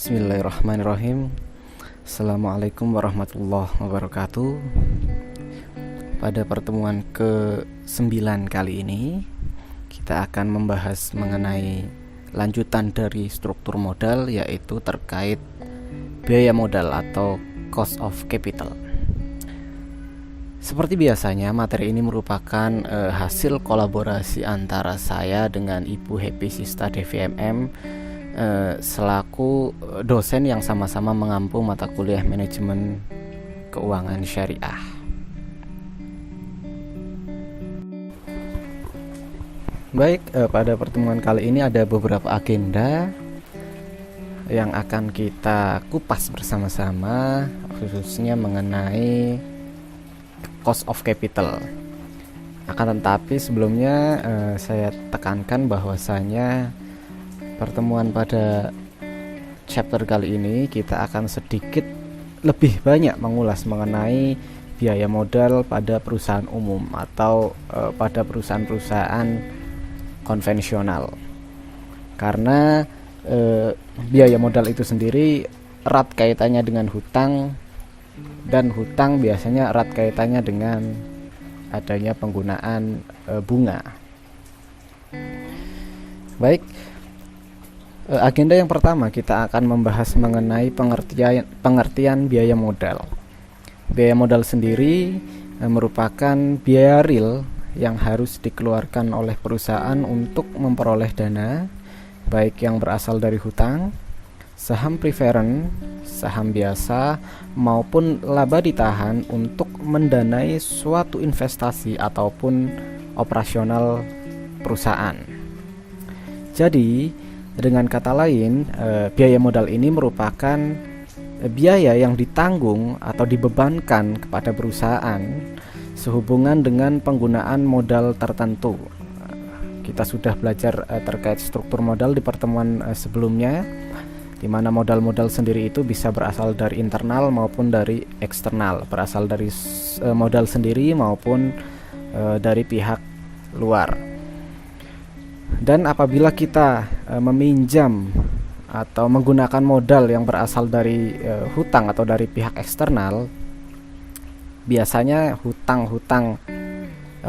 Bismillahirrahmanirrahim. Assalamualaikum warahmatullahi wabarakatuh. Pada pertemuan ke-9 kali ini kita akan membahas mengenai lanjutan dari struktur modal, yaitu terkait biaya modal atau cost of capital. Seperti biasanya, materi ini merupakan hasil kolaborasi antara saya dengan Ibu Happy Sista DVMM selaku dosen yang sama-sama mengampu mata kuliah manajemen keuangan syariah. Baik, pada pertemuan kali ini ada beberapa agenda yang akan kita kupas bersama-sama, khususnya mengenai cost of capital. Akan tetapi sebelumnya saya tekankan bahwasanya pertemuan pada chapter kali ini kita akan sedikit lebih banyak mengulas mengenai biaya modal pada perusahaan umum atau pada perusahaan-perusahaan konvensional. Karena biaya modal itu sendiri erat kaitannya dengan hutang, dan hutang biasanya erat kaitannya dengan adanya penggunaan bunga. Baik, agenda yang pertama kita akan membahas mengenai pengertian biaya modal. Biaya modal sendiri merupakan biaya real yang harus dikeluarkan oleh perusahaan untuk memperoleh dana, baik yang berasal dari hutang, saham preferent, saham biasa, maupun laba ditahan untuk mendanai suatu investasi ataupun operasional perusahaan. Jadi, dengan kata lain, biaya modal ini merupakan biaya yang ditanggung atau dibebankan kepada perusahaan sehubungan dengan penggunaan modal tertentu. Kita sudah belajar terkait struktur modal di pertemuan sebelumnya, di mana modal-modal sendiri itu bisa berasal dari internal maupun dari eksternal, berasal dari modal sendiri maupun dari pihak luar. Dan apabila kita meminjam atau menggunakan modal yang berasal dari hutang atau dari pihak eksternal, biasanya hutang-hutang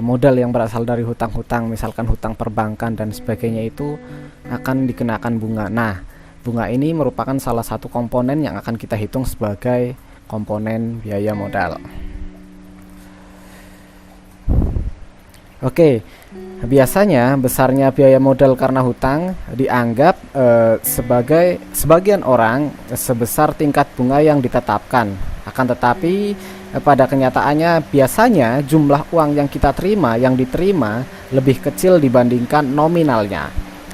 modal yang berasal dari hutang-hutang, misalkan hutang perbankan dan sebagainya, itu akan dikenakan bunga. Nah, bunga ini merupakan salah satu komponen yang akan kita hitung sebagai komponen biaya modal. Oke, biasanya besarnya biaya modal karena hutang dianggap sebagai sebagian orang sebesar tingkat bunga yang ditetapkan. Akan tetapi pada kenyataannya biasanya jumlah uang yang kita terima, yang diterima, lebih kecil dibandingkan nominalnya.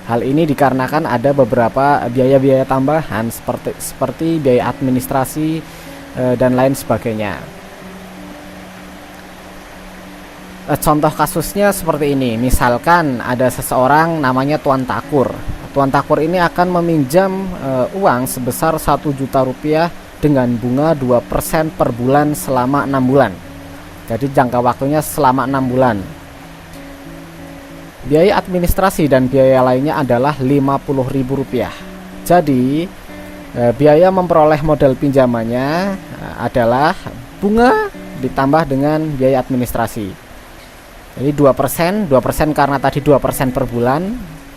Hal ini dikarenakan ada beberapa biaya-biaya tambahan seperti biaya administrasi dan lain sebagainya. Contoh kasusnya seperti ini. Misalkan ada seseorang namanya Tuan Takur. Tuan Takur ini akan meminjam uang sebesar 1 juta rupiah dengan bunga 2% per bulan selama 6 bulan. Jadi jangka waktunya selama 6 bulan. Biaya administrasi dan biaya lainnya adalah Rp50.000. Jadi biaya memperoleh modal pinjamannya adalah bunga ditambah dengan biaya administrasi. Jadi 2% karena tadi 2% per bulan.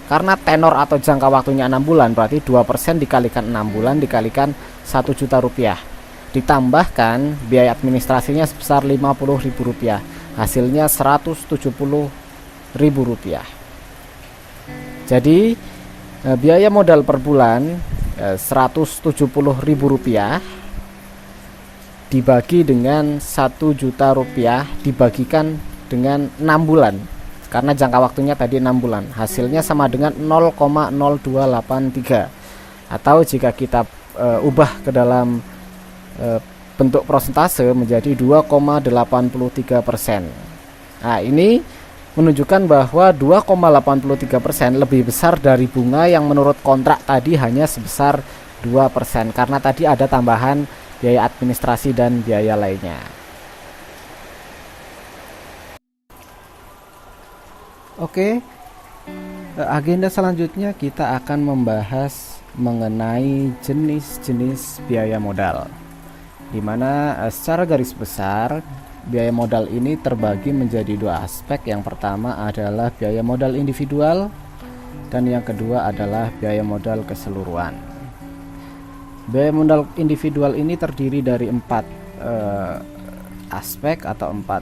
Karena tenor atau jangka waktunya 6 bulan, berarti 2% dikalikan 6 bulan dikalikan 1 juta rupiah. Ditambahkan biaya administrasinya sebesar Rp50.000. Hasilnya Rp170.000. Jadi biaya modal per bulan Rp170.000 dibagi dengan 1 juta rupiah dibagikan dengan 6 bulan, karena jangka waktunya tadi 6 bulan. Hasilnya sama dengan 0,0283, atau jika kita ubah ke dalam bentuk persentase menjadi 2,83%. Nah, ini menunjukkan bahwa 2,83% lebih besar dari bunga yang menurut kontrak tadi hanya sebesar 2%, karena tadi ada tambahan biaya administrasi dan biaya lainnya. Oke, agenda selanjutnya kita akan membahas mengenai jenis-jenis biaya modal, di mana secara garis besar biaya modal ini terbagi menjadi dua aspek. Yang pertama adalah biaya modal individual dan yang kedua adalah biaya modal keseluruhan. Biaya modal individual ini terdiri dari 4 aspek atau 4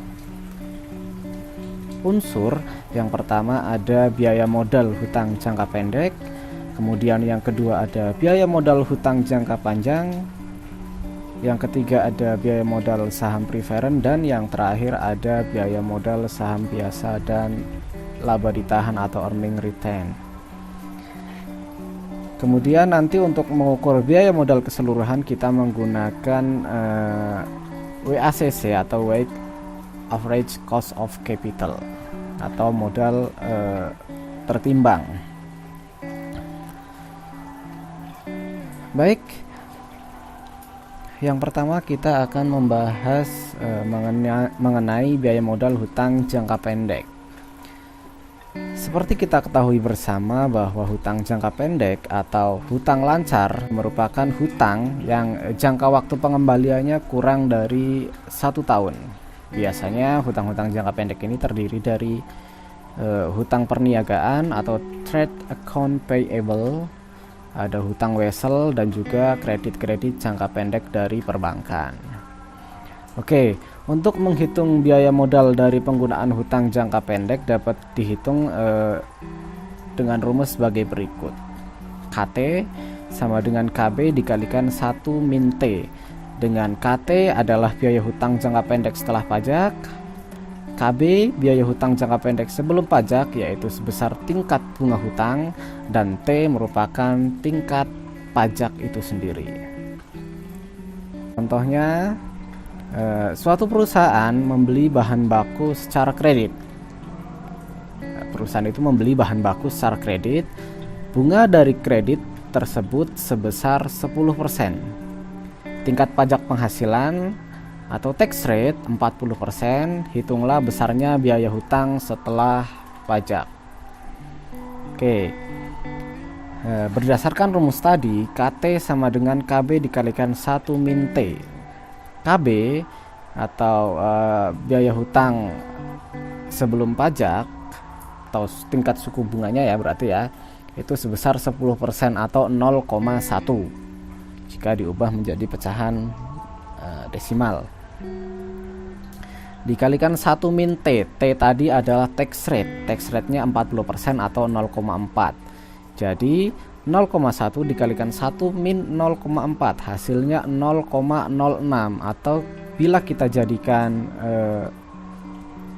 unsur. Yang pertama ada biaya modal hutang jangka pendek, kemudian yang kedua ada biaya modal hutang jangka panjang, yang ketiga ada biaya modal saham preferen, dan yang terakhir ada biaya modal saham biasa dan laba ditahan atau earning return. Kemudian nanti untuk mengukur biaya modal keseluruhan kita menggunakan WACC atau Weighted Average Cost of Capital atau modal tertimbang. Baik, yang pertama kita akan membahas mengenai biaya modal hutang jangka pendek. Seperti kita ketahui bersama bahwa hutang jangka pendek atau hutang lancar merupakan hutang yang jangka waktu pengembaliannya kurang dari 1 tahun. Biasanya hutang-hutang jangka pendek ini terdiri dari hutang perniagaan atau trade account payable, ada hutang wesel, dan juga kredit-kredit jangka pendek dari perbankan. Oke, untuk menghitung biaya modal dari penggunaan hutang jangka pendek dapat dihitung dengan rumus sebagai berikut. KT sama dengan KB dikalikan 1 min T, dengan KT adalah biaya hutang jangka pendek setelah pajak, KB biaya hutang jangka pendek sebelum pajak yaitu sebesar tingkat bunga hutang, dan T merupakan tingkat pajak itu sendiri. Contohnya, suatu perusahaan membeli bahan baku secara kredit. Perusahaan itu membeli bahan baku secara kredit. Bunga dari kredit tersebut sebesar 10%. Tingkat pajak penghasilan atau tax rate 40%, hitunglah besarnya biaya hutang setelah pajak. Oke. Berdasarkan rumus tadi, KT sama dengan KB dikalikan 1 min T. KB atau biaya hutang sebelum pajak atau tingkat suku bunganya ya, berarti ya, itu sebesar 10% atau 0,1 jika diubah menjadi pecahan desimal. Dikalikan 1 min T. T tadi adalah tax rate. Tax rate-nya 40% atau 0,4. Jadi 0,1 dikalikan 1 min 0,4 hasilnya 0,06, atau bila kita jadikan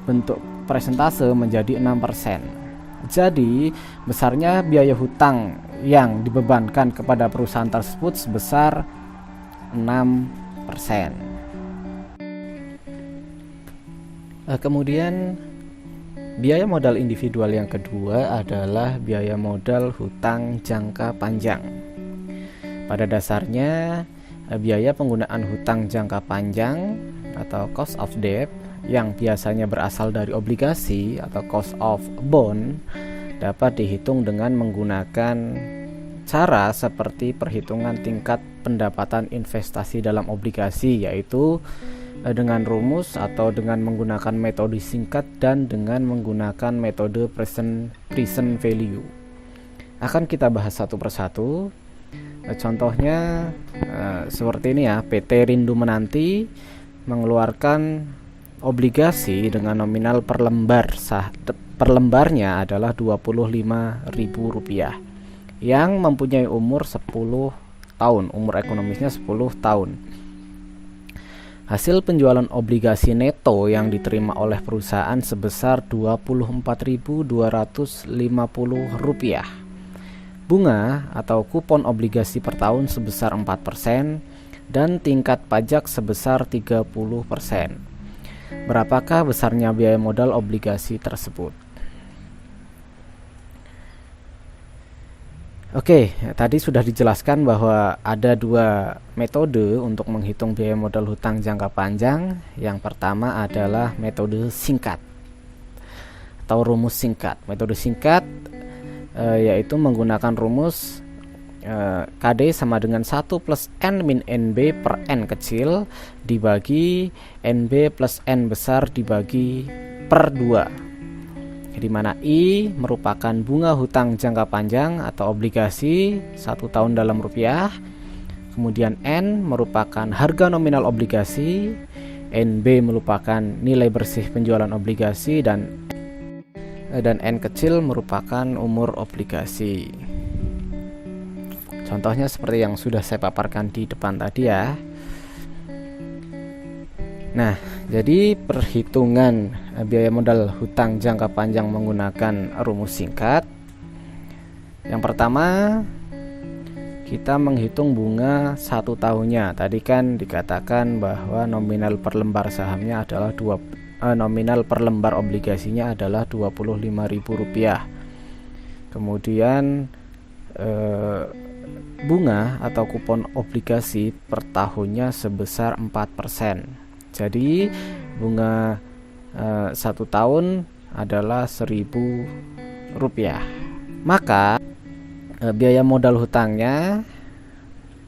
bentuk persentase menjadi 6%. Jadi besarnya biaya hutang yang dibebankan kepada perusahaan tersebut sebesar 6%. Kemudian biaya modal individual yang kedua adalah biaya modal hutang jangka panjang. Pada dasarnya biaya penggunaan hutang jangka panjang atau cost of debt yang biasanya berasal dari obligasi atau cost of bond dapat dihitung dengan menggunakan cara seperti perhitungan tingkat pendapatan investasi dalam obligasi, yaitu dengan rumus atau dengan menggunakan metode singkat dan dengan menggunakan metode present value. Akan kita bahas satu persatu. Contohnya seperti ini ya, PT Rindu Menanti mengeluarkan obligasi dengan nominal per lembarnya adalah Rp25.000 yang mempunyai umur 10 tahun, umur ekonomisnya 10 tahun. Hasil penjualan obligasi neto yang diterima oleh perusahaan sebesar Rp24.250. Bunga atau kupon obligasi per tahun sebesar 4% dan tingkat pajak sebesar 30%. Berapakah besarnya biaya modal obligasi tersebut? Oke, tadi sudah dijelaskan bahwa ada dua metode untuk menghitung biaya modal hutang jangka panjang. Yang pertama adalah metode singkat atau rumus singkat. Metode singkat yaitu menggunakan rumus KD sama dengan 1 plus N min NB per N kecil dibagi NB plus N besar dibagi per 2, di mana I merupakan bunga hutang jangka panjang atau obligasi 1 tahun dalam rupiah, kemudian N merupakan harga nominal obligasi, NB merupakan nilai bersih penjualan obligasi, dan N kecil merupakan umur obligasi. Contohnya seperti yang sudah saya paparkan di depan tadi ya. Nah, jadi perhitungan biaya modal hutang jangka panjang menggunakan rumus singkat. Yang pertama, kita menghitung bunga 1 tahunnya. Tadi kan dikatakan bahwa nominal per lembar sahamnya adalah nominal per lembar obligasinya adalah Rp25.000. Kemudian bunga atau kupon obligasi per tahunnya sebesar 4%. Jadi bunga 1 tahun adalah Rp1.000. Maka biaya modal hutangnya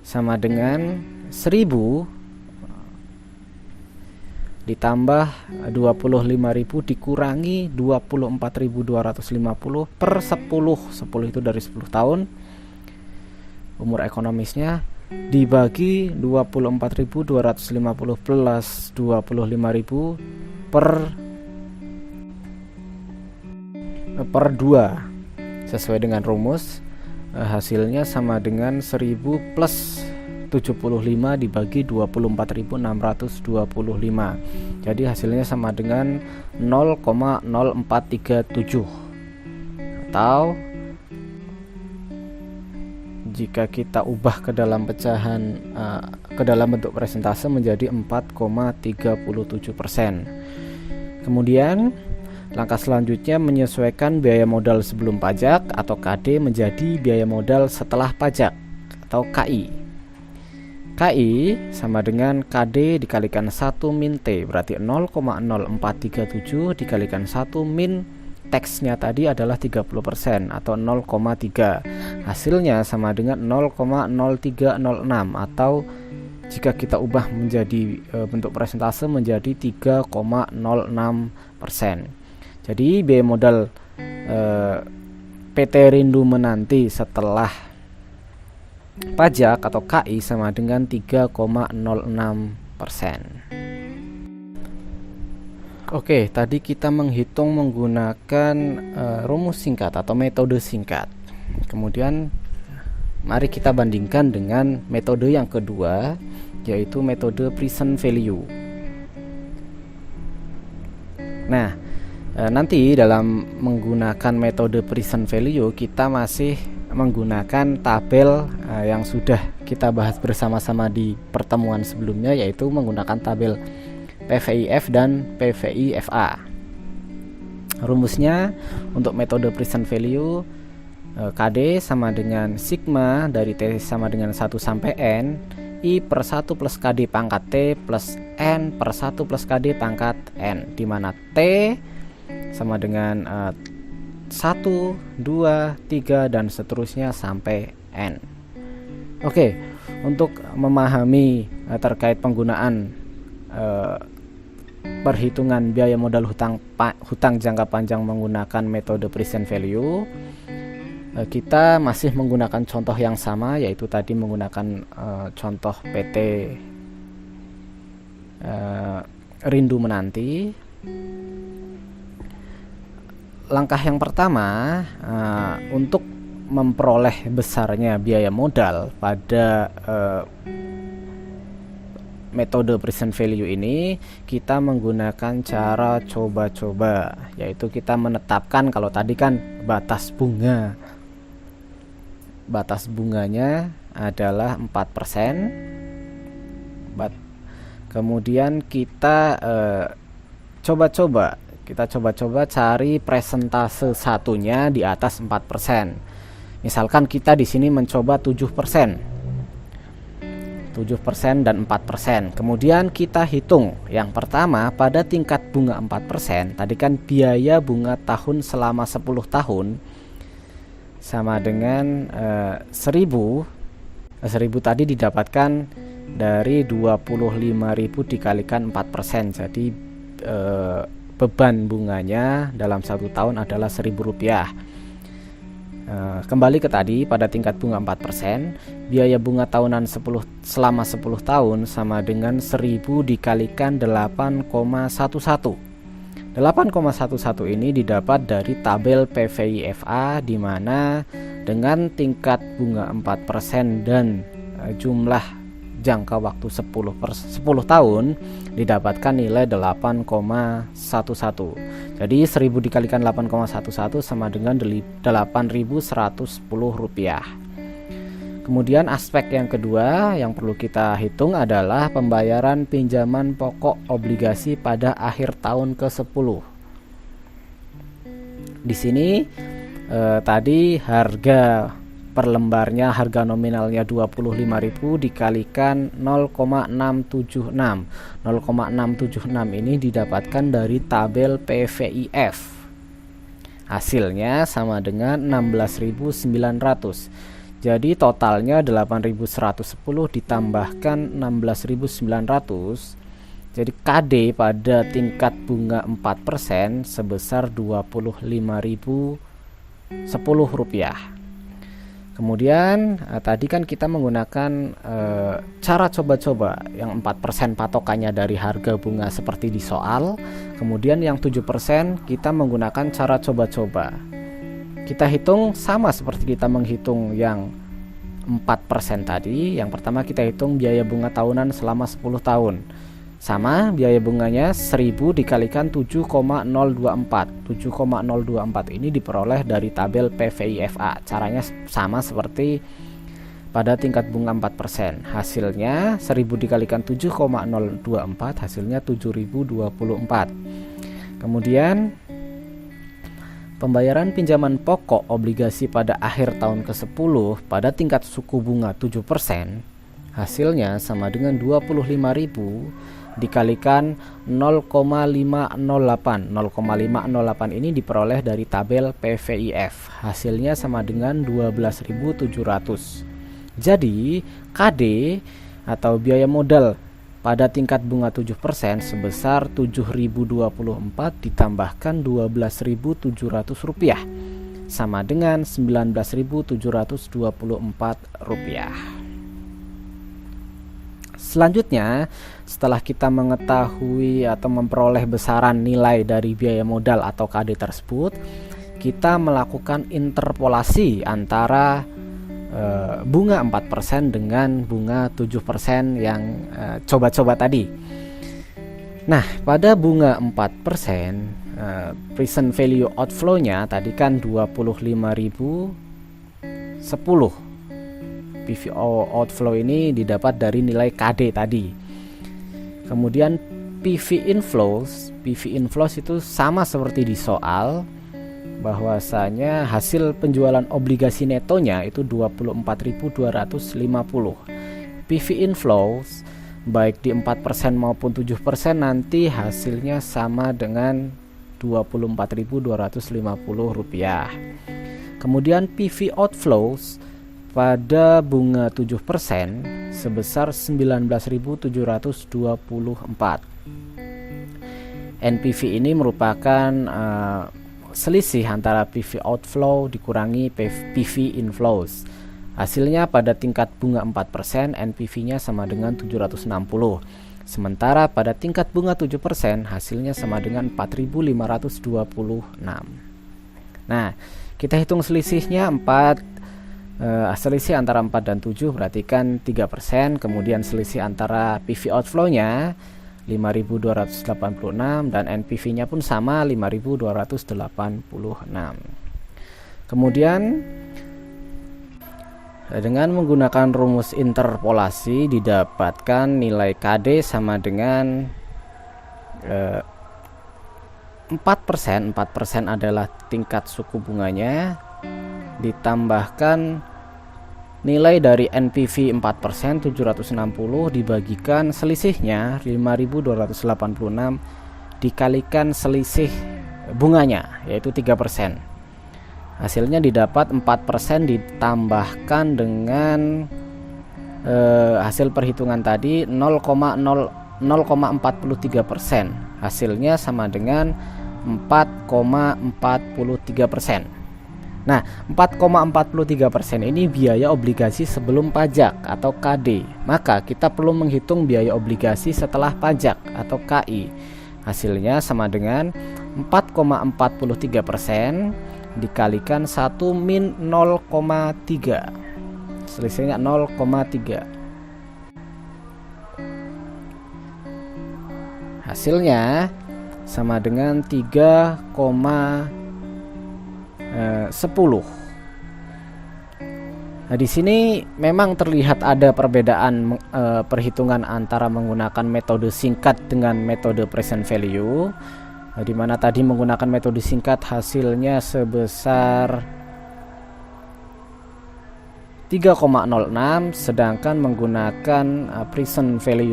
sama dengan 1.000 ditambah 25.000 dikurangi 24.250 per 10 itu dari 10 tahun umur ekonomisnya, dibagi 24.250 plus 25.000 per 2 sesuai dengan rumus. Hasilnya sama dengan 1.000 plus 75 dibagi 24.625. Jadi hasilnya sama dengan 0,0437, atau jika kita ubah ke dalam pecahan ke dalam bentuk persentase menjadi 4,37%. Kemudian langkah selanjutnya menyesuaikan biaya modal sebelum pajak atau KD menjadi biaya modal setelah pajak atau KI. KI sama dengan KD dikalikan 1 min T, berarti 0,0437 dikalikan 1 min teksnya tadi adalah 30% atau 0,3. Hasilnya sama dengan 0,0306, atau jika kita ubah menjadi bentuk persentase menjadi 3,06%. Jadi biaya modal PT Rindu Menanti setelah pajak atau KI sama dengan 3,06%. Oke, tadi kita menghitung menggunakan rumus singkat atau metode singkat. Kemudian mari kita bandingkan dengan metode yang kedua, yaitu metode present value. Nah, nanti dalam menggunakan metode present value kita masih menggunakan tabel yang sudah kita bahas bersama-sama di pertemuan sebelumnya, yaitu menggunakan tabel PVIF dan PVIFA. Rumusnya untuk metode present value, KD sama dengan sigma dari T sama dengan 1 sampai N, I per 1 plus KD pangkat T plus N per 1 plus KD pangkat N, di mana T sama dengan 1, 2, 3 dan seterusnya sampai N. Oke, untuk memahami terkait penggunaan perhitungan biaya modal hutang jangka panjang menggunakan metode present value, kita masih menggunakan contoh yang sama, yaitu tadi menggunakan contoh PT Rindu Menanti. Langkah yang pertama untuk memperoleh besarnya biaya modal pada metode present value ini, kita menggunakan cara coba-coba, yaitu kita menetapkan, kalau tadi kan batas bunganya adalah 4%. Kemudian kita coba-coba cari presentase satunya di atas 4%. Misalkan kita di sini mencoba 7% dan 4%. Kemudian kita hitung yang pertama pada tingkat bunga 4%. Tadi kan biaya bunga tahun selama 10 tahun sama dengan 1000 tadi didapatkan dari 25.000 dikalikan 4%. Jadi beban bunganya dalam 1 tahun adalah Rp1.000. Kembali ke tadi, pada tingkat bunga 4%, biaya bunga tahunan selama 10 tahun sama dengan 1000 dikalikan 8,11. 8,11 ini didapat dari tabel PVIFA, di mana dengan tingkat bunga 4% dan jumlah jangka waktu 10 tahun didapatkan nilai 8,11. Jadi 1000 dikalikan 8,11 sama dengan Rp8.110. Kemudian aspek yang kedua yang perlu kita hitung adalah pembayaran pinjaman pokok obligasi pada akhir tahun ke-10. Di sini tadi harga per lembarnya, harga nominalnya 25.000 dikalikan 0,676. 0,676 ini didapatkan dari tabel PVIF. Hasilnya sama dengan 16.900. Jadi totalnya 8.110 ditambahkan 16.900. Jadi KD pada tingkat bunga 4% sebesar Rp25.010. Kemudian tadi kan kita menggunakan cara coba-coba yang 4% patokannya dari harga bunga seperti di soal. Kemudian yang 7% kita menggunakan cara coba-coba. Kita hitung sama seperti kita menghitung yang 4% tadi. Yang pertama kita hitung biaya bunga tahunan selama 10 tahun. Sama, biaya bunganya 1000 dikalikan 7,024. 7,024 ini diperoleh dari tabel PVIFA. Caranya sama seperti pada tingkat bunga 4%. Hasilnya 1000 dikalikan 7,024, hasilnya 7.024. Kemudian pembayaran pinjaman pokok obligasi pada akhir tahun ke-10 pada tingkat suku bunga 7%, hasilnya sama dengan 25.000 dikalikan 0,508. 0,508 ini diperoleh dari tabel PVIF. Hasilnya sama dengan 12.700. Jadi KD atau biaya modal pada tingkat bunga 7% sebesar 7.024 ditambahkan 12.700 rupiah sama dengan 19.724 rupiah. Selanjutnya, setelah kita mengetahui atau memperoleh besaran nilai dari biaya modal atau KD tersebut, kita melakukan interpolasi antara bunga 4% dengan bunga 7% yang coba-coba tadi. Nah, pada bunga 4%, present value outflow-nya tadi kan 25.010. PV outflow ini didapat dari nilai KD tadi. Kemudian PV inflows itu sama seperti di soal, bahwasanya hasil penjualan obligasi netonya itu 24.250. PV inflows baik di 4% maupun 7% nanti hasilnya sama dengan 24.250 rupiah. Kemudian PV outflows pada bunga 7% sebesar 19.724. NPV ini merupakan selisih antara PV outflow dikurangi PV inflows. Hasilnya pada tingkat bunga 4% NPV-nya sama dengan 760. Sementara pada tingkat bunga 7% hasilnya sama dengan 4.526. Nah, kita hitung selisihnya selisih antara 4 dan 7 berarti kan 3%. Kemudian selisih antara PV outflow-nya 5.286 dan NPV-nya pun sama 5.286. Kemudian dengan menggunakan rumus interpolasi didapatkan nilai KD sama dengan 4%. 4% adalah tingkat suku bunganya, ditambahkan nilai dari NPV 4% 760 dibagikan selisihnya 5.286 dikalikan selisih bunganya yaitu 3%. Hasilnya didapat 4% ditambahkan dengan hasil perhitungan tadi 0,43%. Hasilnya sama dengan 4,43%. Nah, 4,43% ini biaya obligasi sebelum pajak atau KD. Maka kita perlu menghitung biaya obligasi setelah pajak atau KI. Hasilnya sama dengan 4,43% dikalikan 1 min 0,3. Selisihnya 0,3. Hasilnya sama dengan 3,10. Nah, di sini memang terlihat ada perbedaan perhitungan antara menggunakan metode singkat dengan metode present value. Di mana tadi menggunakan metode singkat hasilnya sebesar 3,06, sedangkan menggunakan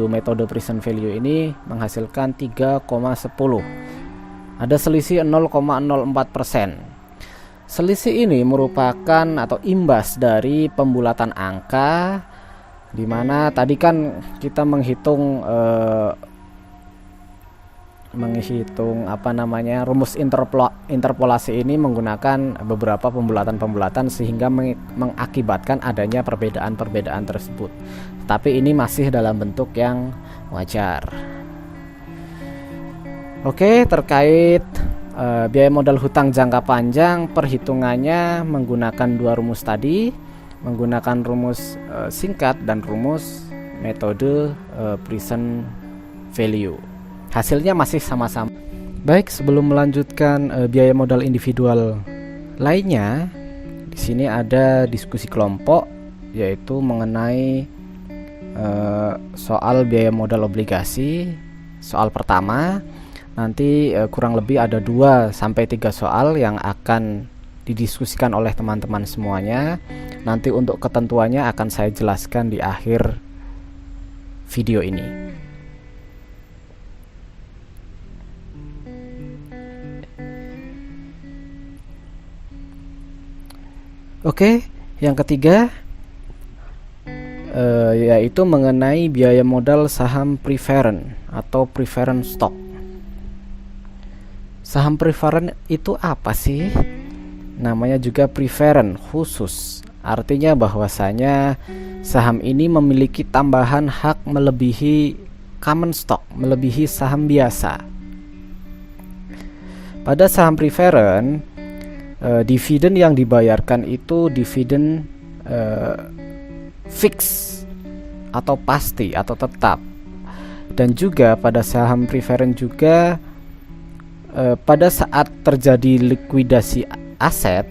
metode present value ini menghasilkan 3,10. Ada selisih 0,04%. Selisih ini merupakan atau imbas dari pembulatan angka, di mana tadi kan kita menghitung rumus interpolasi ini menggunakan beberapa pembulatan sehingga mengakibatkan adanya perbedaan-perbedaan tersebut. Tapi ini masih dalam bentuk yang wajar. Oke, terkait biaya modal hutang jangka panjang, perhitungannya menggunakan dua rumus tadi, menggunakan rumus singkat dan rumus metode present value. Hasilnya masih sama-sama. Baik, sebelum melanjutkan biaya modal individual lainnya, di sini ada diskusi kelompok, yaitu mengenai soal biaya modal obligasi. Soal pertama, nanti kurang lebih ada 2-3 soal yang akan didiskusikan oleh teman-teman semuanya. Nanti untuk ketentuannya akan saya jelaskan di akhir video ini. Oke, yang ketiga yaitu mengenai biaya modal saham preferred atau preferred stock. Saham preferred itu apa sih? Namanya juga preferred khusus. Artinya bahwasanya saham ini memiliki tambahan hak melebihi common stock, melebihi saham biasa. Pada saham preferred, dividen yang dibayarkan itu dividen fix atau pasti atau tetap. Dan juga pada saham preferred juga pada saat terjadi likuidasi aset,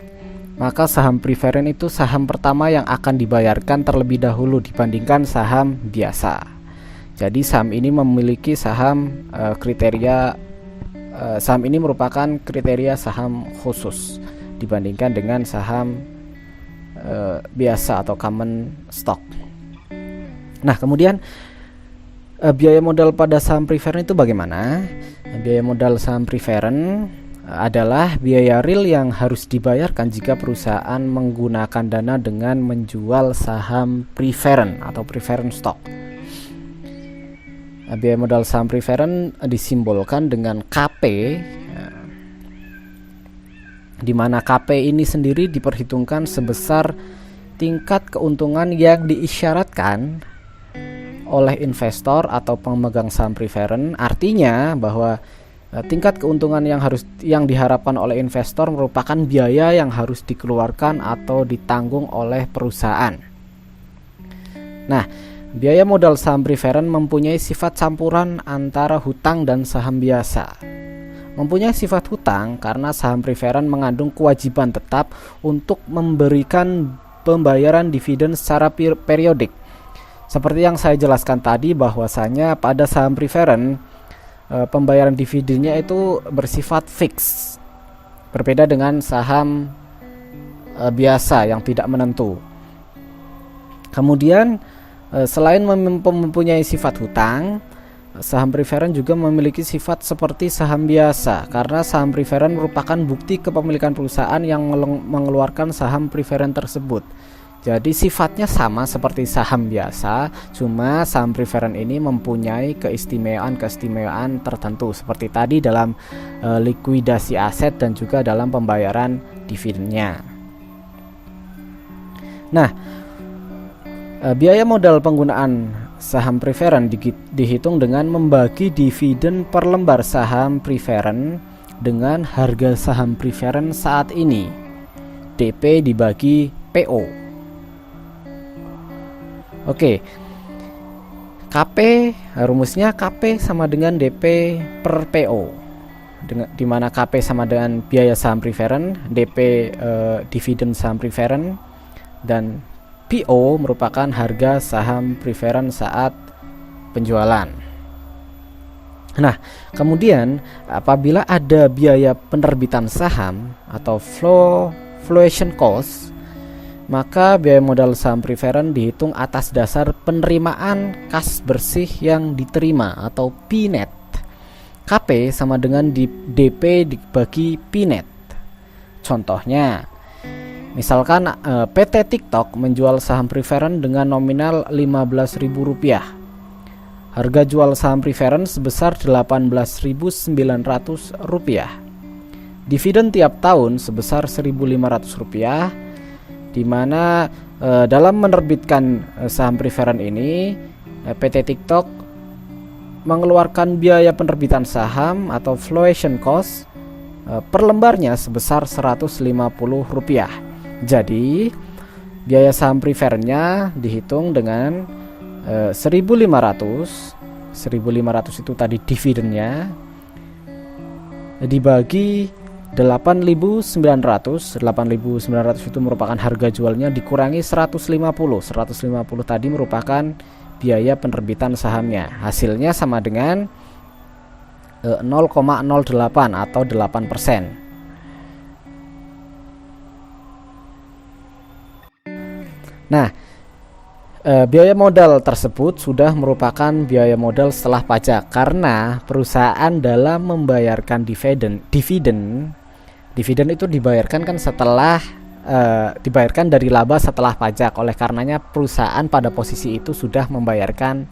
maka saham preferred itu saham pertama yang akan dibayarkan terlebih dahulu dibandingkan saham biasa. Jadi saham ini memiliki saham saham ini merupakan kriteria saham khusus dibandingkan dengan saham biasa atau common stock. Nah, kemudian biaya modal pada saham preferred itu bagaimana? Biaya modal saham preferred adalah biaya real yang harus dibayarkan jika perusahaan menggunakan dana dengan menjual saham preferred atau preferred stock. Biaya modal saham preferred disimbolkan dengan KP, di mana KP ini sendiri diperhitungkan sebesar tingkat keuntungan yang diisyaratkan oleh investor atau pemegang saham preferred. Artinya bahwa tingkat keuntungan yang diharapkan oleh investor merupakan biaya yang harus dikeluarkan atau ditanggung oleh perusahaan. Nah, biaya modal saham preferred mempunyai sifat campuran antara hutang dan saham biasa. Mempunyai sifat hutang karena saham preferred mengandung kewajiban tetap untuk memberikan pembayaran dividen secara periodik. Seperti yang saya jelaskan tadi, bahwasanya pada saham preferred pembayaran dividennya itu bersifat fix, berbeda dengan saham biasa yang tidak menentu. Kemudian selain mempunyai sifat hutang, Saham preferen juga memiliki sifat seperti saham biasa karena saham preferen merupakan bukti kepemilikan perusahaan yang mengeluarkan saham preferen tersebut. Jadi sifatnya sama seperti saham biasa, cuma saham preferen ini mempunyai keistimewaan tertentu seperti tadi dalam likuidasi aset dan juga dalam pembayaran dividennya. Nah, biaya modal penggunaan saham preferen dihitung dengan membagi dividen per lembar saham preferen dengan harga saham preferen saat ini. DP dibagi PO. Oke, KP, rumusnya KP sama dengan DP per PO, di mana KP sama dengan biaya saham preferen, DP dividen saham preferen, dan PO merupakan harga saham preferen saat penjualan. Nah, kemudian apabila ada biaya penerbitan saham atau fluctuation cost, maka biaya modal saham preferen dihitung atas dasar penerimaan kas bersih yang diterima atau P-net. KP sama dengan DP dibagi P-net. Contohnya, misalkan PT TikTok menjual saham preferen dengan nominal Rp15.000. Harga jual saham preferen sebesar Rp18.900. Dividen tiap tahun sebesar Rp1.500, di mana dalam menerbitkan saham preferen ini PT TikTok mengeluarkan biaya penerbitan saham atau fluctuation cost per lembarnya sebesar Rp150. Jadi biaya saham preferennya dihitung dengan 1.500 itu tadi dividennya dibagi 8.900 itu merupakan harga jualnya dikurangi 150 tadi merupakan biaya penerbitan sahamnya. Hasilnya sama dengan 0,08 atau 8%. Nah, biaya modal tersebut sudah merupakan biaya modal setelah pajak karena perusahaan dalam membayarkan dividen itu dibayarkan kan setelah dibayarkan dari laba setelah pajak. Oleh karenanya perusahaan pada posisi itu sudah membayarkan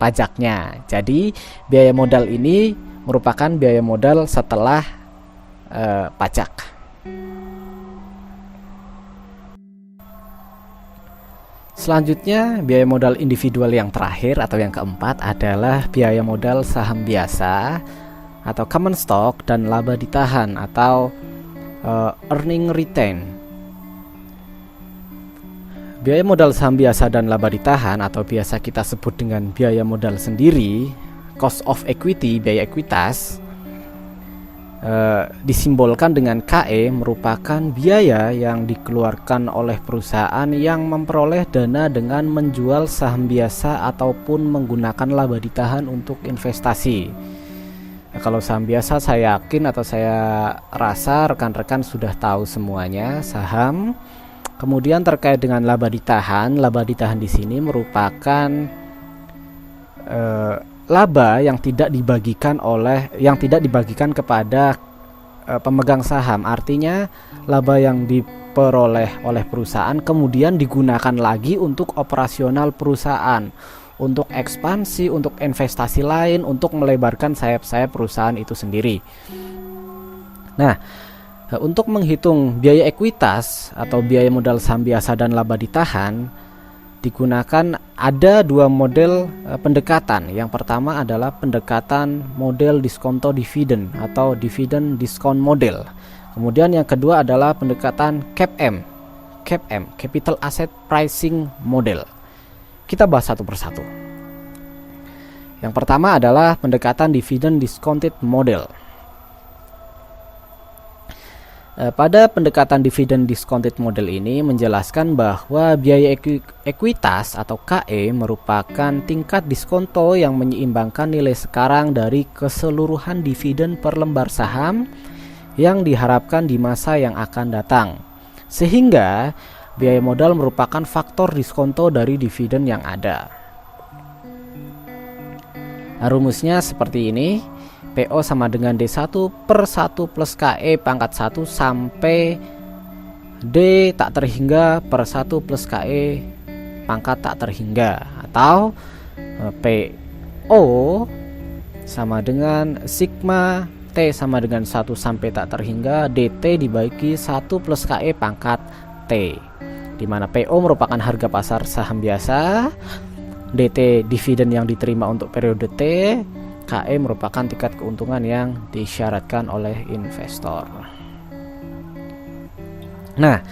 pajaknya. Jadi biaya modal ini merupakan biaya modal setelah pajak. Selanjutnya, biaya modal individual yang terakhir atau yang keempat adalah biaya modal saham biasa atau common stock dan laba ditahan atau earning retain. Biaya modal saham biasa dan laba ditahan atau biasa kita sebut dengan biaya modal sendiri, cost of equity, biaya ekuitas, disimbolkan dengan KE, merupakan biaya yang dikeluarkan oleh perusahaan yang memperoleh dana dengan menjual saham biasa ataupun menggunakan laba ditahan untuk investasi. Nah, kalau saham biasa saya yakin atau saya rasa rekan-rekan sudah tahu semuanya saham. Kemudian terkait dengan laba ditahan di sini merupakan laba yang tidak dibagikan kepada pemegang saham. Artinya laba yang diperoleh oleh perusahaan kemudian digunakan lagi untuk operasional perusahaan, untuk ekspansi, untuk investasi lain, untuk melebarkan sayap-sayap perusahaan itu sendiri. Nah, untuk menghitung biaya ekuitas atau biaya modal saham biasa dan laba ditahan digunakan ada dua model pendekatan. Yang pertama adalah pendekatan model diskonto dividen atau dividend discount model. Kemudian yang kedua adalah pendekatan CAPM, Capital Asset Pricing Model. Kita bahas satu persatu. Yang pertama adalah pendekatan dividend discounted model. Pada pendekatan dividend discounted model ini menjelaskan bahwa biaya ekuitas atau KE merupakan tingkat diskonto yang menyeimbangkan nilai sekarang dari keseluruhan dividen per lembar saham yang diharapkan di masa yang akan datang. Sehingga biaya modal merupakan faktor diskonto dari dividen yang ada. Rumusnya seperti ini. PO sama dengan D1 per 1 plus KE pangkat 1 sampai D tak terhingga per 1 plus KE pangkat tak terhingga, atau PO sama dengan sigma T sama dengan 1 sampai tak terhingga DT dibagi 1 plus KE pangkat T, di mana PO merupakan harga pasar saham biasa, DT dividen yang diterima untuk periode T, KE merupakan tingkat keuntungan yang disyaratkan oleh investor. Nah,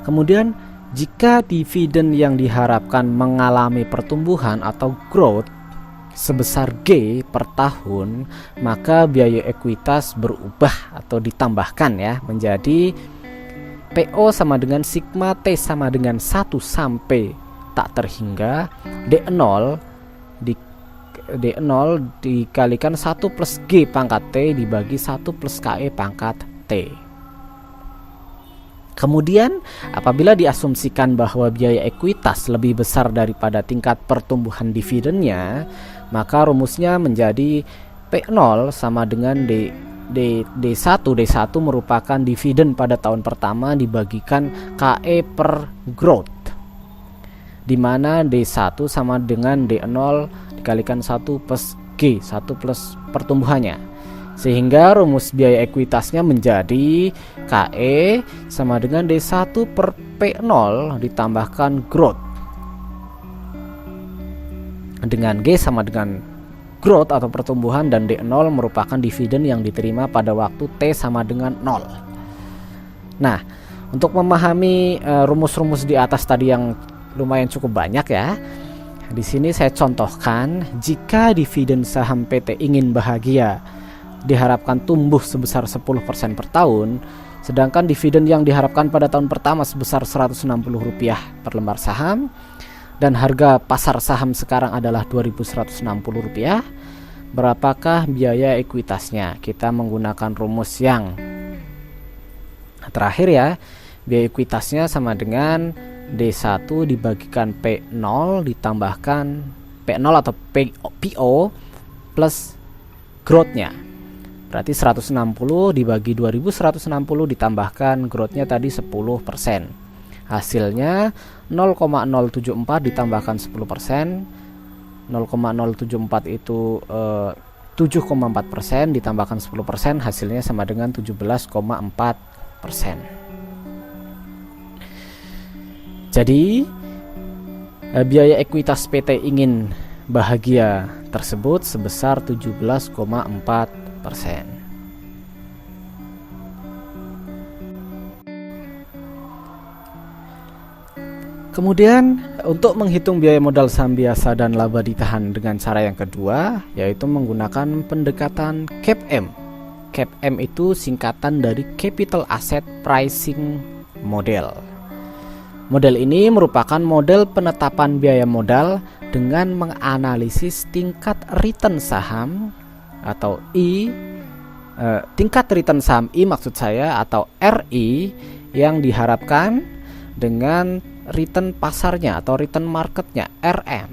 kemudian jika dividen yang diharapkan mengalami pertumbuhan atau growth sebesar G per tahun, maka biaya ekuitas berubah atau ditambahkan ya menjadi PO sama dengan sigma T sama dengan 1 sampai tak terhingga D0 dikalikan 1 plus G pangkat T dibagi 1 plus KE pangkat T. Kemudian apabila diasumsikan bahwa biaya ekuitas lebih besar daripada tingkat pertumbuhan dividennya, maka rumusnya menjadi P0 sama dengan D1. D1 merupakan dividen pada tahun pertama dibagikan KE per growth, di mana D1 sama dengan D0 dikalikan 1 plus G, 1 plus pertumbuhannya, sehingga rumus biaya ekuitasnya menjadi KE sama dengan D1 per P0 ditambahkan growth dengan G sama dengan growth atau pertumbuhan, dan D0 merupakan dividen yang diterima pada waktu T sama dengan 0. Nah, untuk memahami rumus-rumus di atas tadi yang lumayan cukup banyak ya, di sini saya contohkan jika dividen saham PT Ingin Bahagia diharapkan tumbuh sebesar 10% per tahun, sedangkan dividen yang diharapkan pada tahun pertama sebesar Rp160 per lembar saham, dan harga pasar saham sekarang adalah Rp2.160, berapakah biaya ekuitasnya? Kita menggunakan rumus yang terakhir ya. Biaya ekuitasnya sama dengan D1 dibagikan P0 ditambahkan P0 atau PO plus growth-nya. Berarti 160 dibagi 2160 ditambahkan growth-nya tadi 10%. Hasilnya 0,074 ditambahkan 10%. 0,074 itu 7,4% ditambahkan 10%, hasilnya sama dengan 17,4%. Jadi biaya ekuitas PT Ingin Bahagia tersebut sebesar 17,4%. Kemudian untuk menghitung biaya modal saham biasa dan laba ditahan dengan cara yang kedua, yaitu menggunakan pendekatan CAPM. CAPM itu singkatan dari Capital Asset Pricing Model. Model ini merupakan model penetapan biaya modal dengan menganalisis tingkat return saham atau tingkat return saham maksud saya, atau RI yang diharapkan dengan return pasarnya atau return marketnya RM.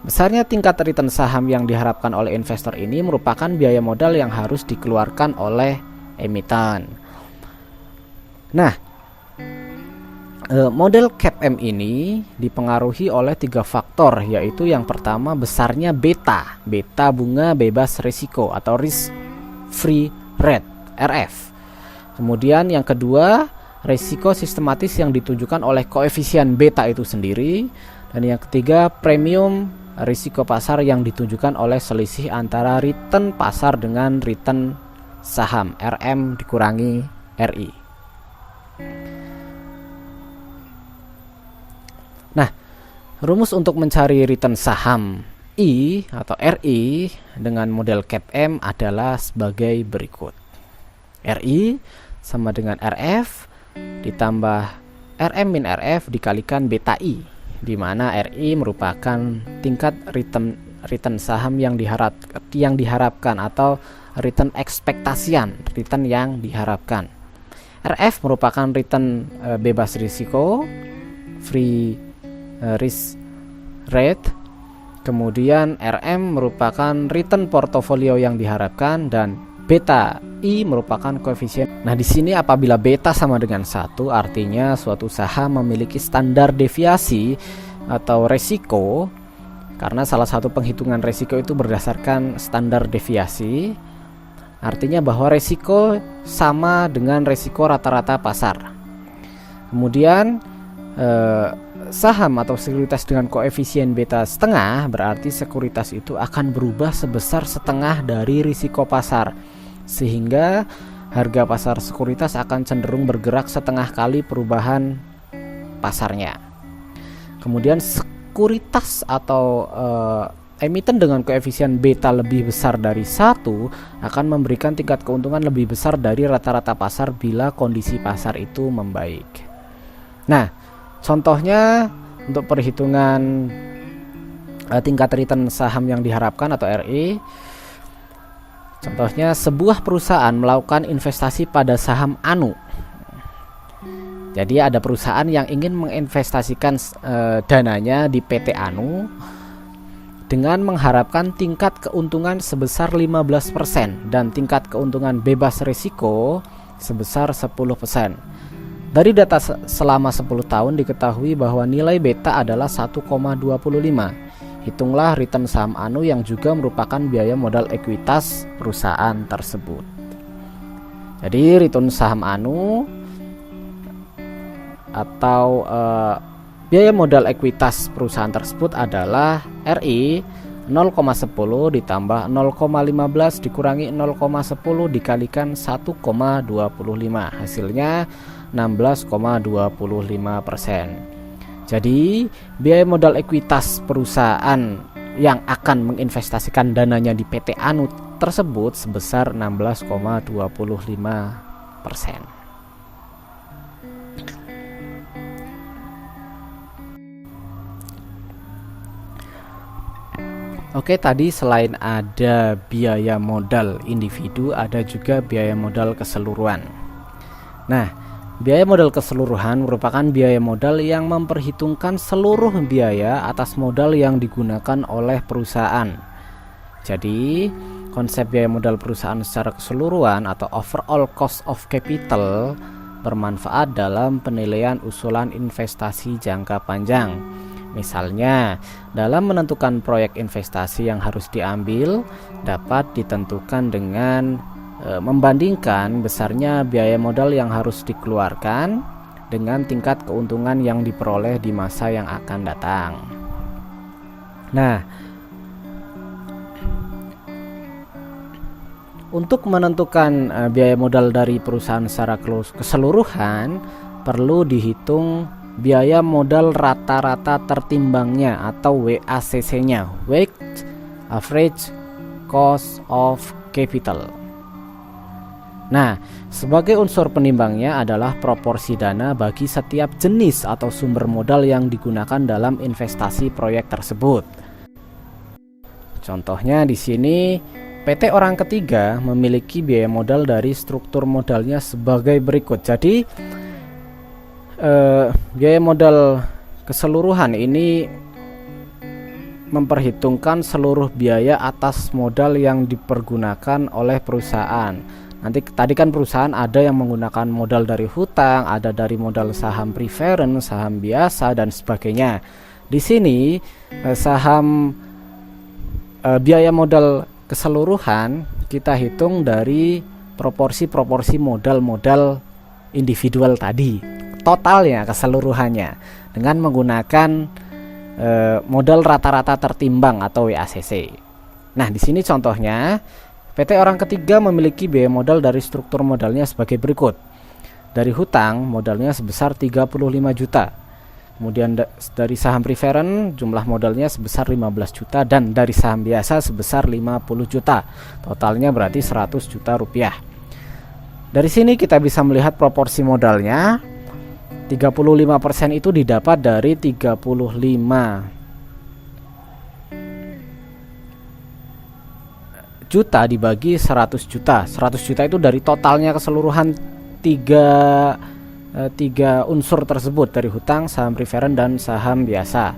Besarnya tingkat return saham yang diharapkan oleh investor ini merupakan biaya modal yang harus dikeluarkan oleh emiten. Nah, model CAPM ini dipengaruhi oleh 3 faktor, yaitu yang pertama besarnya beta bunga bebas risiko atau risk free rate RF. Kemudian yang kedua, risiko sistematis yang ditujukan oleh koefisien beta itu sendiri, dan yang ketiga premium risiko pasar yang ditujukan oleh selisih antara return pasar dengan return saham RM dikurangi RI. Nah, rumus untuk mencari return saham I atau RI dengan model CAPM adalah sebagai berikut. RI sama dengan RF ditambah RM min RF dikalikan beta I, di mana RI merupakan tingkat return saham yang diharapkan atau return ekspektasian, return yang diharapkan. RF merupakan return bebas risiko, free risk rate. Kemudian RM merupakan return portofolio yang diharapkan, dan beta I merupakan koefisien. Nah, di sini apabila beta sama dengan 1, artinya suatu saham memiliki standar deviasi atau resiko, karena salah satu penghitungan resiko itu berdasarkan standar deviasi. Artinya bahwa resiko sama dengan resiko rata-rata pasar. Kemudian saham atau sekuritas dengan koefisien beta setengah, berarti sekuritas itu akan berubah sebesar setengah dari risiko pasar, sehingga harga pasar sekuritas akan cenderung bergerak setengah kali perubahan pasarnya. Kemudian sekuritas atau emiten dengan koefisien beta lebih besar dari 1 akan memberikan tingkat keuntungan lebih besar dari rata-rata pasar bila kondisi pasar itu membaik. Nah, contohnya untuk perhitungan tingkat return saham yang diharapkan atau RE, contohnya sebuah perusahaan melakukan investasi pada saham Anu. Jadi ada perusahaan yang ingin menginvestasikan dananya di PT Anu dengan mengharapkan tingkat keuntungan sebesar 15% dan tingkat keuntungan bebas risiko sebesar 10%. Dari data selama 10 tahun diketahui bahwa nilai beta adalah 1,25. Hitunglah return saham Anu yang juga merupakan biaya modal ekuitas perusahaan tersebut. Jadi return saham Anu atau biaya modal ekuitas perusahaan tersebut adalah RI 0,10 ditambah 0,15 dikurangi 0,10 dikalikan 1,25. Hasilnya 16,25%. Jadi biaya modal ekuitas perusahaan yang akan menginvestasikan dananya di PT Anu tersebut sebesar 16,25%. Oke, tadi selain ada biaya modal individu, ada juga biaya modal keseluruhan. Nah, biaya modal keseluruhan merupakan biaya modal yang memperhitungkan seluruh biaya atas modal yang digunakan oleh perusahaan. Jadi, konsep biaya modal perusahaan secara keseluruhan atau overall cost of capital bermanfaat dalam penilaian usulan investasi jangka panjang. Misalnya, dalam menentukan proyek investasi yang harus diambil dapat ditentukan dengan membandingkan besarnya biaya modal yang harus dikeluarkan dengan tingkat keuntungan yang diperoleh di masa yang akan datang. Nah, untuk menentukan biaya modal dari perusahaan secara keseluruhan perlu dihitung biaya modal rata-rata tertimbangnya atau WACC-nya, Weighted Average Cost of Capital. Nah, sebagai unsur penimbangnya adalah proporsi dana bagi setiap jenis atau sumber modal yang digunakan dalam investasi proyek tersebut. Contohnya di sini PT Orang Ketiga memiliki biaya modal dari struktur modalnya sebagai berikut. Jadi biaya modal keseluruhan ini memperhitungkan seluruh biaya atas modal yang dipergunakan oleh perusahaan. Nanti tadi kan perusahaan ada yang menggunakan modal dari hutang, ada dari modal saham preference, saham biasa dan sebagainya. Di sini saham biaya modal keseluruhan kita hitung dari proporsi modal-modal individual tadi, totalnya keseluruhannya dengan menggunakan modal rata-rata tertimbang atau WACC. Nah, di sini contohnya PT Orang Ketiga memiliki biaya modal dari struktur modalnya sebagai berikut. Dari hutang modalnya sebesar 35 juta. Kemudian dari saham preference jumlah modalnya sebesar 15 juta dan dari saham biasa sebesar 50 juta. Totalnya berarti 100 juta rupiah. Dari sini kita bisa melihat proporsi modalnya. 35% itu didapat dari 35 juta dibagi 100 juta. 100 juta itu dari totalnya keseluruhan tiga unsur tersebut, dari hutang, saham preference dan saham biasa.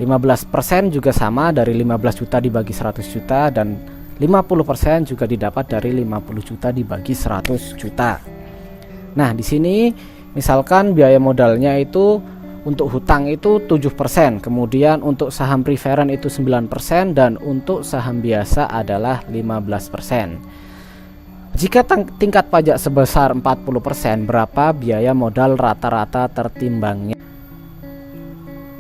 15% juga sama, dari 15 juta dibagi 100 juta, dan 50% juga didapat dari 50 juta dibagi 100 juta. Nah, di sini misalkan biaya modalnya itu untuk hutang itu 7%, kemudian untuk saham preferen itu 9%, dan untuk saham biasa adalah 15%. Jika tingkat pajak sebesar 40%, berapa biaya modal rata-rata tertimbangnya?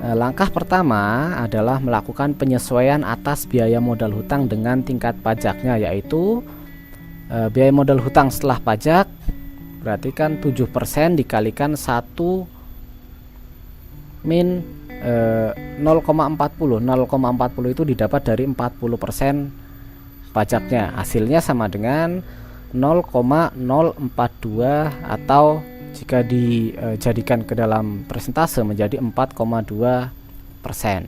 Langkah pertama adalah melakukan penyesuaian atas biaya modal hutang dengan tingkat pajaknya, yaitu biaya modal hutang setelah pajak berarti kan 7% dikalikan 1 min 0,40. 0,40 itu didapat dari 40% pajaknya. Hasilnya sama dengan 0,042, atau jika dijadikan ke dalam persentase menjadi 4,2%.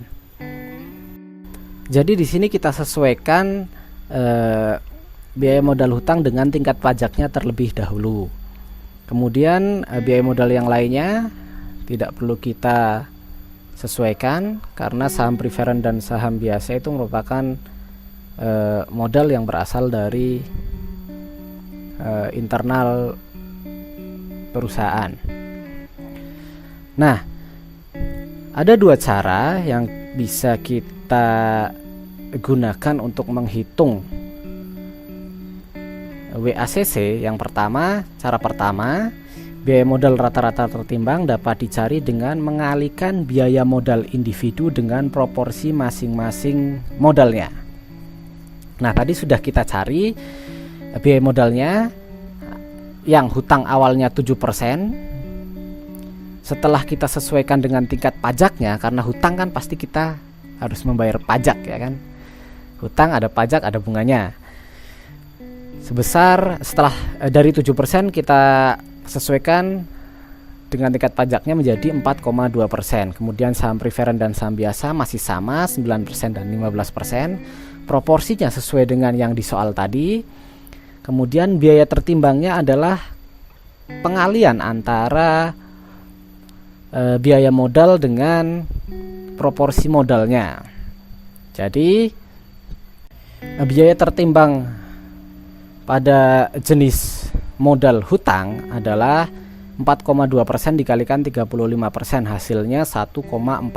Jadi di sini kita sesuaikan biaya modal hutang dengan tingkat pajaknya terlebih dahulu. Kemudian biaya modal yang lainnya tidak perlu kita sesuaikan, karena saham preferen dan saham biasa itu merupakan modal yang berasal dari internal perusahaan. Nah, ada dua cara yang bisa kita gunakan untuk menghitung WACC. Yang pertama, cara pertama, biaya modal rata-rata tertimbang dapat dicari dengan mengalihkan biaya modal individu dengan proporsi masing-masing modalnya. Nah, tadi sudah kita cari biaya modalnya yang hutang awalnya 7%. Setelah kita sesuaikan dengan tingkat pajaknya, karena hutang kan pasti kita harus membayar pajak, ya kan. Hutang ada pajak, ada bunganya. Sebesar setelah dari 7% kita sesuaikan dengan tingkat pajaknya menjadi 4,2%. Kemudian saham preferen dan saham biasa masih sama, 9% dan 15%. Proporsinya sesuai dengan yang di soal tadi. Kemudian biaya tertimbangnya adalah pengalian antara biaya modal dengan proporsi modalnya. Jadi biaya tertimbang pada jenis modal hutang adalah 4,2% dikalikan 35%, hasilnya 1,47%.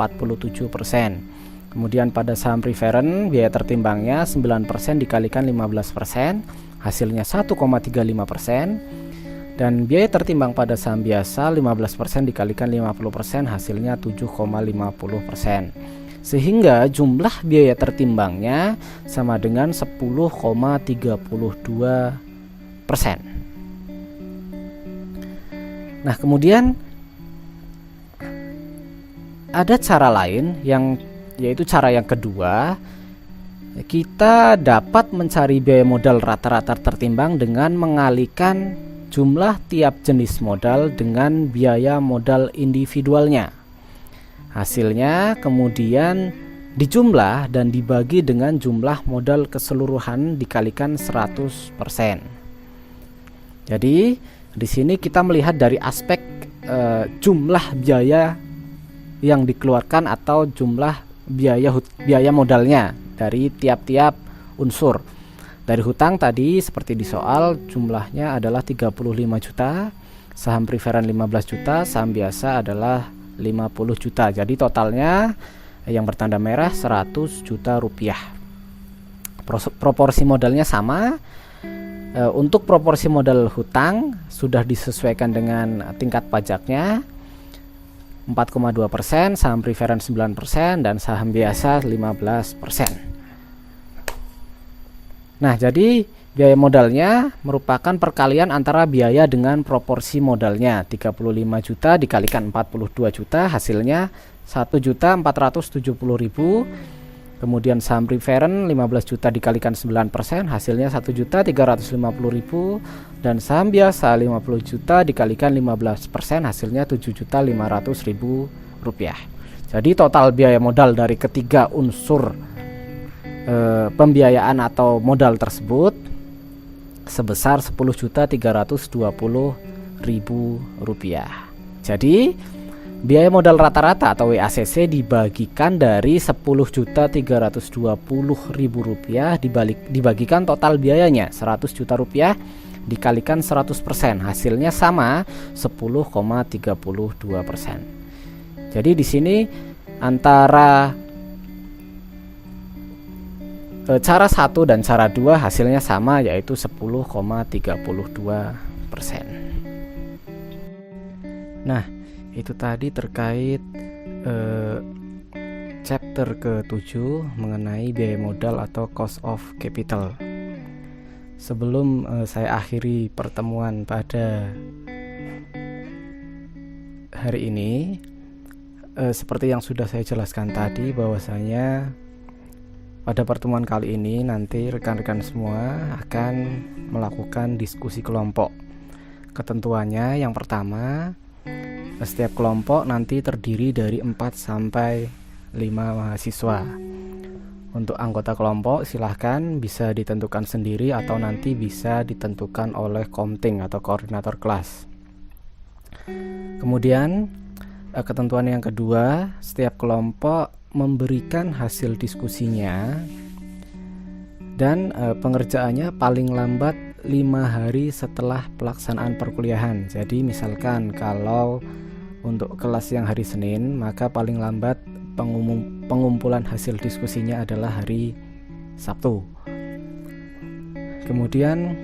Kemudian pada saham preferen biaya tertimbangnya 9% dikalikan 15%, hasilnya 1,35%. Dan biaya tertimbang pada saham biasa 15% dikalikan 50%, hasilnya 7,50%. Sehingga jumlah biaya tertimbangnya sama dengan 10,32%. Nah, kemudian ada cara lain yaitu cara yang kedua. Kita dapat mencari biaya modal rata-rata tertimbang dengan mengalihkan jumlah tiap jenis modal dengan biaya modal individualnya. Hasilnya kemudian dijumlah dan dibagi dengan jumlah modal keseluruhan dikalikan 100%. Jadi di sini kita melihat dari aspek jumlah biaya yang dikeluarkan atau jumlah biaya modalnya dari tiap-tiap unsur. Dari hutang tadi seperti di soal jumlahnya adalah 35 juta, saham preferen 15 juta, saham biasa adalah 50 juta. Jadi totalnya yang bertanda merah 100 juta rupiah. Proporsi modalnya sama. Untuk proporsi modal hutang sudah disesuaikan dengan tingkat pajaknya 4,2%, saham preferen 9%, dan saham biasa 15%. Nah, jadi biaya modalnya merupakan perkalian antara biaya dengan proporsi modalnya. 35 juta dikalikan 42 juta, hasilnya 1.470.000. Kemudian saham preferen 15 juta dikalikan 9%, hasilnya 1.350.000. Dan saham biasa 50 juta dikalikan 15%, hasilnya 7.500.000 rupiah. Jadi total biaya modal dari ketiga unsur pembiayaan atau modal tersebut sebesar 10.320.000 rupiah. Jadi Biaya modal rata-rata atau WACC dibagikan dari Rp10.320.000 dibagikan total biayanya Rp100.000 dikalikan 100%, hasilnya sama 10,32%. Jadi di sini antara cara 1 dan cara 2 hasilnya sama, yaitu 10,32%. Nah, itu tadi terkait chapter ke-7 mengenai biaya modal atau cost of capital. Sebelum saya akhiri pertemuan pada hari ini, seperti yang sudah saya jelaskan tadi, bahwasanya pada pertemuan kali ini nanti rekan-rekan semua akan melakukan diskusi kelompok. Ketentuannya yang pertama, setiap kelompok nanti terdiri dari 4 sampai 5 mahasiswa. Untuk anggota kelompok silahkan bisa ditentukan sendiri atau nanti bisa ditentukan oleh komting atau koordinator kelas. Kemudian ketentuan yang kedua, setiap kelompok memberikan hasil diskusinya dan pengerjaannya paling lambat 5 hari setelah pelaksanaan perkuliahan. Jadi misalkan kalau untuk kelas yang hari Senin, maka paling lambat pengumpulan hasil diskusinya adalah hari Sabtu. Kemudian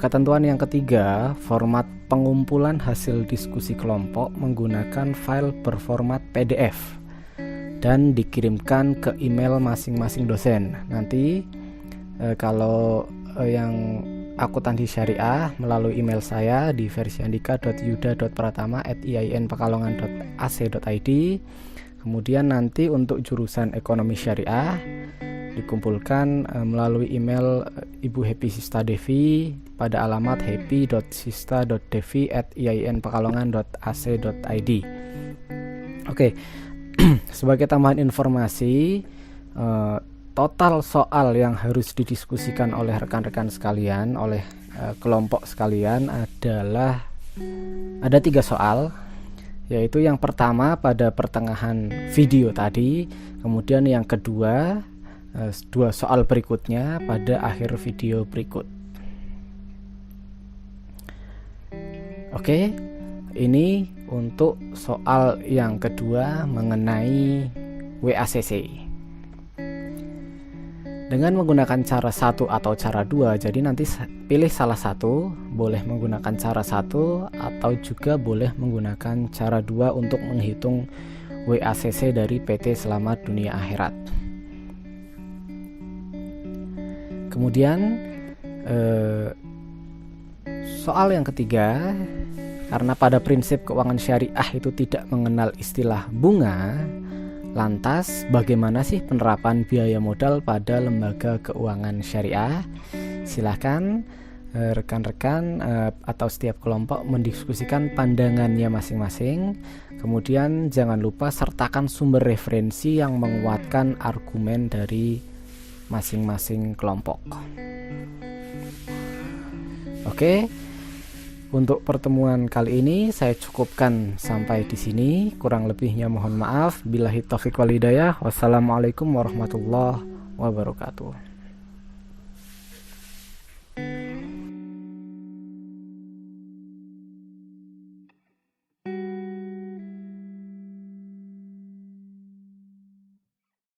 ketentuan yang ketiga, format pengumpulan hasil diskusi kelompok menggunakan file berformat PDF dan dikirimkan ke email masing-masing dosen. Nanti kalau yang akuntansi syariah melalui email saya di versiandika.yuda.pratama@iainpekalongan.ac.id. Kemudian nanti untuk jurusan ekonomi syariah dikumpulkan melalui email Ibu Happy Sista Devi pada alamat happy.sista.devi@iainpekalongan.ac.id. Oke. Sebagai tambahan informasi, total soal yang harus didiskusikan oleh rekan-rekan sekalian, oleh kelompok sekalian adalah ada 3 soal, yaitu yang pertama pada pertengahan video tadi, kemudian yang kedua 2 soal berikutnya pada akhir video berikut. Oke, ini untuk soal yang kedua mengenai WACC. Dengan menggunakan cara 1 atau cara 2, jadi nanti pilih salah satu, boleh menggunakan cara 1 atau juga boleh menggunakan cara 2 untuk menghitung WACC dari PT Selamat Dunia Akhirat. Kemudian soal yang ketiga, karena pada prinsip keuangan syariah itu tidak mengenal istilah bunga, lantas bagaimana sih penerapan biaya modal pada lembaga keuangan syariah? Silahkan rekan-rekan atau setiap kelompok mendiskusikan pandangannya masing-masing. Kemudian jangan lupa sertakan sumber referensi yang menguatkan argumen dari masing-masing kelompok. Oke. Untuk pertemuan kali ini saya cukupkan sampai di sini. Kurang lebihnya mohon maaf. Billahi taufiq wal hidayah. Wassalamualaikum warahmatullahi wabarakatuh.